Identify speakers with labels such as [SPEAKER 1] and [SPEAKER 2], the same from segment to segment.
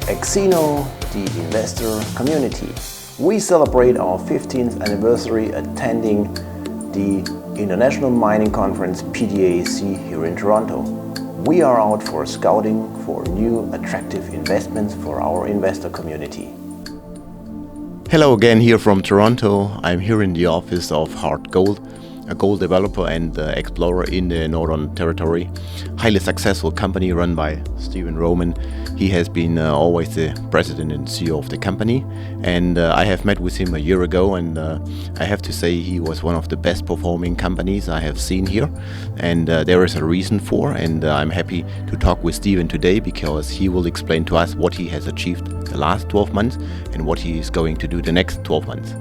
[SPEAKER 1] AXINO, the investor community. We celebrate our 15th anniversary attending the International Mining Conference PDAC here in Toronto. We are out for scouting for new attractive investments for our investor community.
[SPEAKER 2] Hello again here from Toronto. I'm here in the office of Harte Gold, a gold developer and explorer in the Northern Territory. Highly successful company run by Stephen Roman. He has been always the president and CEO of the company, and I have met with him a year ago, and I have to say he was one of the best performing companies I have seen here, and there is a reason for, and I'm happy to talk with Stephen today because he will explain to us what he has achieved the last 12 months and what he is going to do the next 12 months.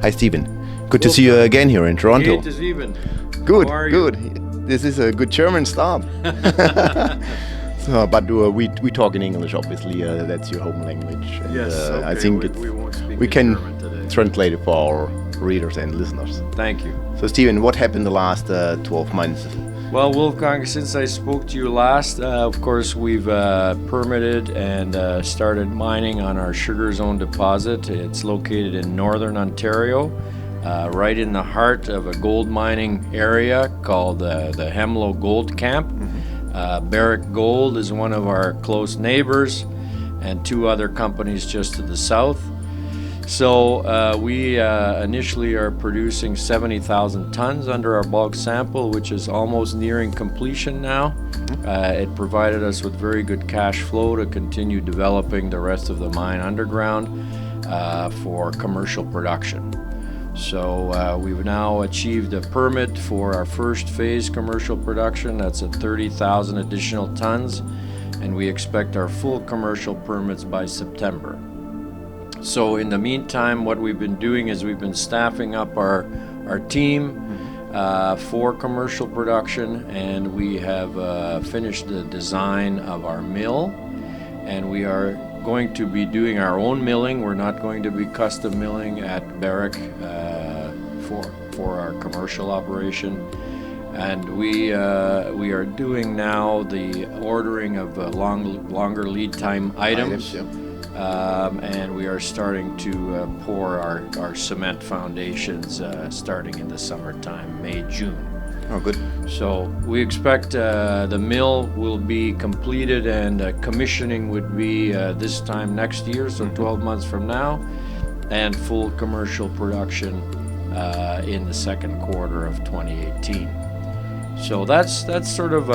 [SPEAKER 2] Hi Stephen, good to see you again here in Toronto.
[SPEAKER 3] Good to see you.
[SPEAKER 2] Good,
[SPEAKER 3] How are
[SPEAKER 2] good.
[SPEAKER 3] you?
[SPEAKER 2] This is a good German start. So, but we talk in English, obviously. That's your home language. And,
[SPEAKER 3] Yes, okay.
[SPEAKER 2] I think
[SPEAKER 3] we won't speak
[SPEAKER 2] we
[SPEAKER 3] in
[SPEAKER 2] can
[SPEAKER 3] German today.
[SPEAKER 2] translate it for our readers and listeners.
[SPEAKER 3] Thank you.
[SPEAKER 2] So, Stephen, what happened the last 12 months?
[SPEAKER 3] Well, Wolfgang, since I spoke to you last, of course, we've permitted and started mining on our Sugar Zone deposit. It's located in northern Ontario, right in the heart of a gold mining area called the Hemlo Gold Camp. Barrick Gold is one of our close neighbors, and two other companies just to the south. So we initially are producing 70,000 tons under our bulk sample, which is almost nearing completion now. It provided us with very good cash flow to continue developing the rest of the mine underground for commercial production. So we've now achieved a permit for our first phase commercial production. That's at 30,000 additional tons, and we expect our full commercial permits by September. So in the meantime, what we've been doing is we've been staffing up our team for commercial production, and we have finished the design of our mill, and we are going to be doing our own milling. We're not going to be custom milling at Barrick for our commercial operation. And we are doing now the ordering of longer lead time items. And we are starting to pour our cement foundations starting in the summertime, May, June.
[SPEAKER 2] Oh, good.
[SPEAKER 3] So we expect the mill will be completed and commissioning would be this time next year, so 12 months from now, and full commercial production in the second quarter of 2018. So that's sort of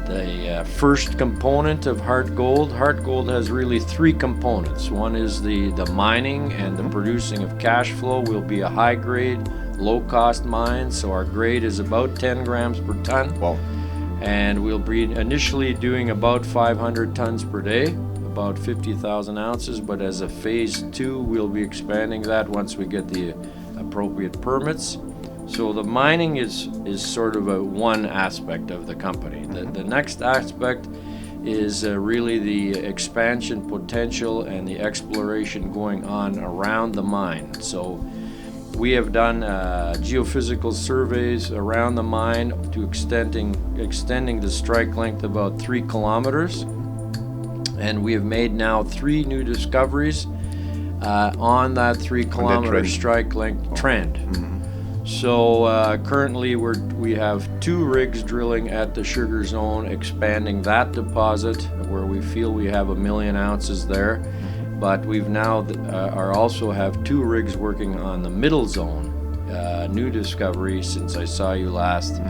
[SPEAKER 3] the first component of Harte Gold. Harte Gold has really three components. One is the mining and the producing of cash flow. Will be a high grade, low cost mine, so our grade is about 10 grams per ton.
[SPEAKER 2] Wow.
[SPEAKER 3] And we'll be initially doing about 500 tons per day, about 50,000 ounces, but as a phase two, we'll be expanding that once we get the appropriate permits. So the mining is sort of one aspect of the company. The next aspect is really the expansion potential and the exploration going on around the mine. So we have done geophysical surveys around the mine to extending the strike length about 3 kilometers. And we have made now 3 new discoveries on that 3 kilometer strike length trend. So currently we have 2 rigs drilling at the Sugar Zone, expanding that deposit where we feel we have 1 million ounces there. But we've now also have 2 rigs working on the Middle Zone, new discovery since I saw you last.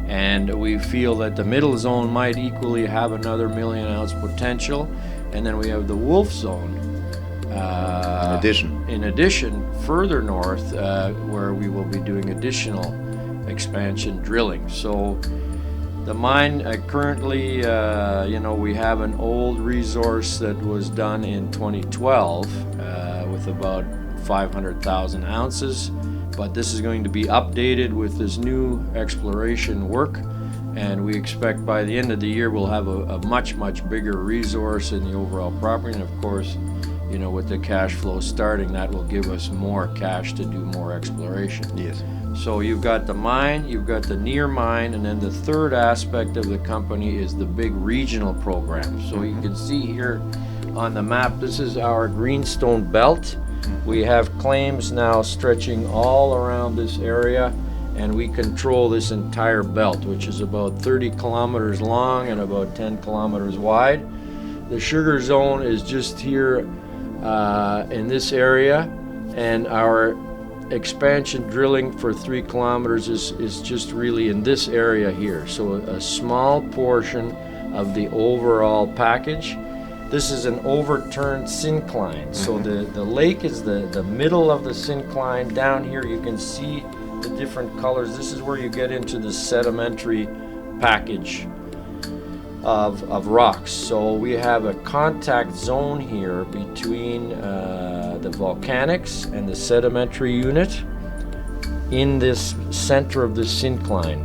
[SPEAKER 3] And we feel that the Middle Zone might equally have another 1 million ounce potential. And then we have the Wolf Zone. In addition, further north, where we will be doing additional expansion drilling. So the mine currently, we have an old resource that was done in 2012 with about 500,000 ounces, but this is going to be updated with this new exploration work, and we expect by the end of the year we'll have a much bigger resource in the overall property. And of course, with the cash flow starting, that will give us more cash to do more exploration.
[SPEAKER 2] Yes.
[SPEAKER 3] So you've got the mine, you've got the near mine, and then the third aspect of the company is the big regional program. So you can see here on the map, this is our greenstone belt. We have claims now stretching all around this area, and we control this entire belt, which is about 30 kilometers long and about 10 kilometers wide. The sugar zone is just here in this area, and our expansion drilling for 3 kilometers is just really in this area here. So a small portion of the overall package. This is an overturned syncline. So the lake is the middle of the syncline. Down here you can see the different colors. This is where you get into the sedimentary package of rocks. So we have a contact zone here between the volcanics and the sedimentary unit in this center of the syncline.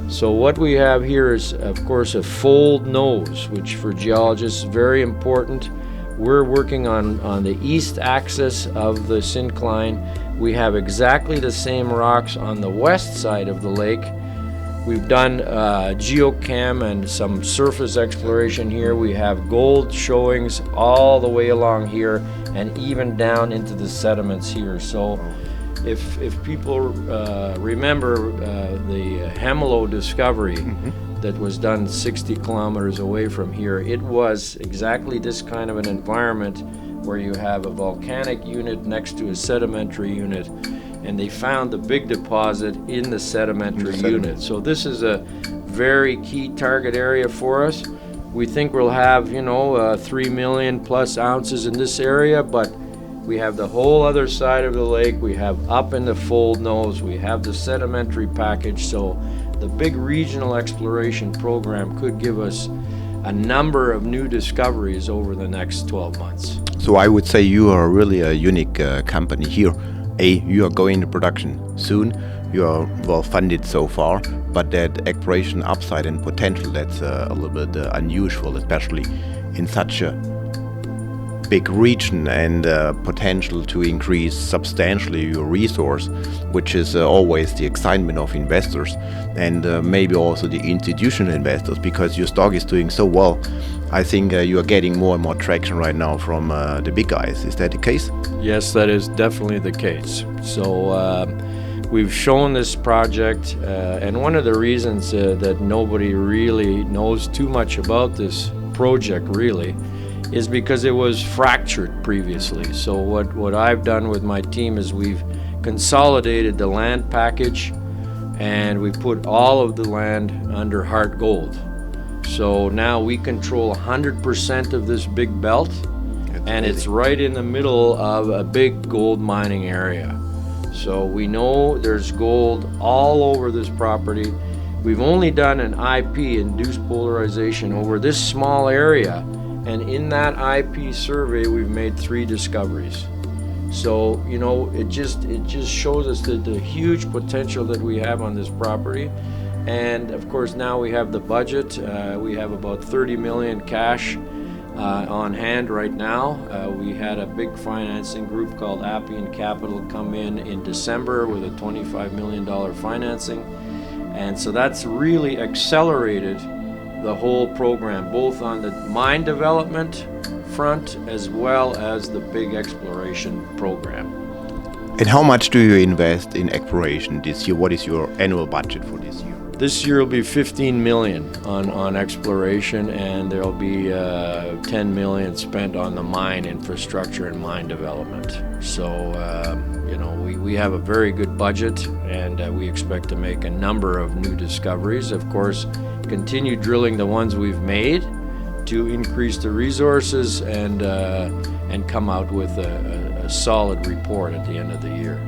[SPEAKER 3] So what we have here is, of course, a fold nose, which for geologists is very important. We're working on the east axis of the syncline. We have exactly the same rocks on the west side of the lake. We've done geochem and some surface exploration here. We have gold showings all the way along here and even down into the sediments here. So if people remember the Hemelo discovery that was done 60 kilometers away from here, it was exactly this kind of an environment where you have a volcanic unit next to a sedimentary unit, and they found the big deposit in the sedimentary unit. So this is a very key target area for us. We think we'll have 3 million plus ounces in this area, but we have the whole other side of the lake. We have up in the fold nose, we have the sedimentary package. So the big regional exploration program could give us a number of new discoveries over the next 12 months.
[SPEAKER 2] So I would say you are really a unique company here. You are going into production soon. You are well funded so far, but that exploration upside and potential, that's a little bit unusual, especially in such a big region, and potential to increase substantially your resource, which is always the excitement of investors, and maybe also the institutional investors, because your stock is doing so well. I think you are getting more and more traction right now from the big guys. Is that the case?
[SPEAKER 3] Yes, that is definitely the case. So we've shown this project, and one of the reasons that nobody really knows too much about this project really is because it was fractured previously. So what I've done with my team is we've consolidated the land package, and we put all of the land under Harte Gold. So now we control 100% of this big belt, and it's right in the middle of a big gold mining area. So we know there's gold all over this property. We've only done an IP, induced polarization, over this small area, and in that IP survey we've made 3 discoveries. So it just shows us the huge potential that we have on this property. And of course now we have the budget. We have about 30 million cash on hand right now. We had a big financing group called Appian Capital come in December with a $25 million financing, and so that's really accelerated the whole program, both on the mine development front as well as the big exploration program.
[SPEAKER 2] And how much do you invest in exploration this year? What is your annual budget for this year?
[SPEAKER 3] This year will be 15 million on exploration, and there'll be 10 million spent on the mine infrastructure and mine development. So we have a very good budget, and we expect to make a number of new discoveries. Of course, continue drilling the ones we've made to increase the resources and come out with a solid report at the end of the year.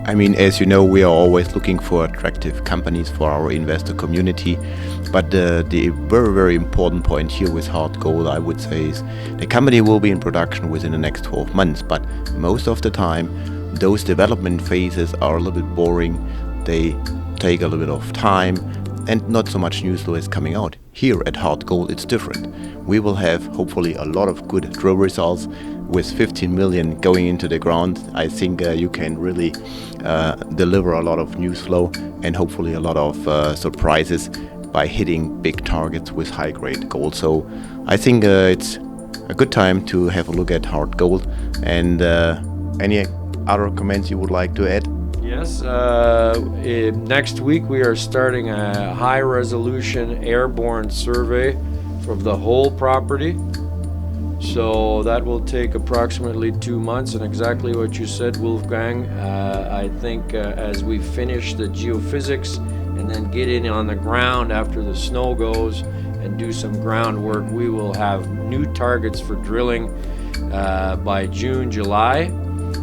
[SPEAKER 2] I mean, as you know, we are always looking for attractive companies for our investor community, but the very, very important point here with Harte Gold, I would say, is the company will be in production within the next 12 months, but most of the time those development phases are a little bit boring. They take a little bit of time, and not so much news flow is coming out. Here at Harte Gold it's different. We will have hopefully a lot of good drill results. With 15 million going into the ground, I think you can really deliver a lot of news flow and hopefully a lot of surprises by hitting big targets with high-grade gold. So I think it's a good time to have a look at Harte Gold. And any other comments you would like to add?
[SPEAKER 3] Yes, next week we are starting a high-resolution airborne survey of the whole property. So that will take approximately 2 months, and exactly what you said, Wolfgang. I think as we finish the geophysics and then get in on the ground after the snow goes and do some groundwork, we will have new targets for drilling by June, July.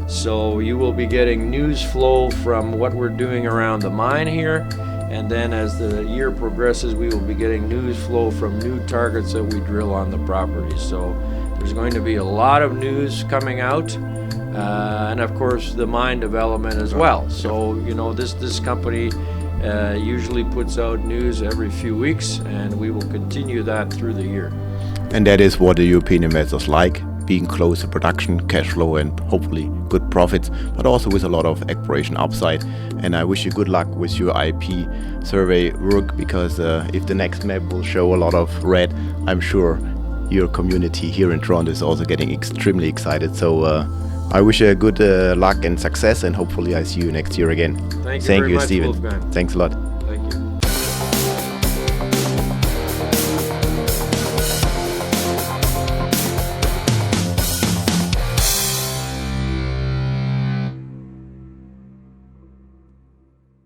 [SPEAKER 3] So you will be getting news flow from what we're doing around the mine here, and then as the year progresses we will be getting news flow from new targets that we drill on the property. So there's going to be a lot of news coming out, and of course the mine development as well. So you know, this company usually puts out news every few weeks, and we will continue that through the year.
[SPEAKER 2] And that is what the European investors like, being close to production, cash flow, and hopefully good profits, but also with a lot of exploration upside. And I wish you good luck with your IP survey work, because if the next map will show a lot of red, I'm sure your community here in Toronto is also getting extremely excited. So I wish you good luck and success, and hopefully I see you next year again.
[SPEAKER 3] Thank you very much,
[SPEAKER 2] Stephen.
[SPEAKER 3] Wolfgang.
[SPEAKER 2] Thanks a lot.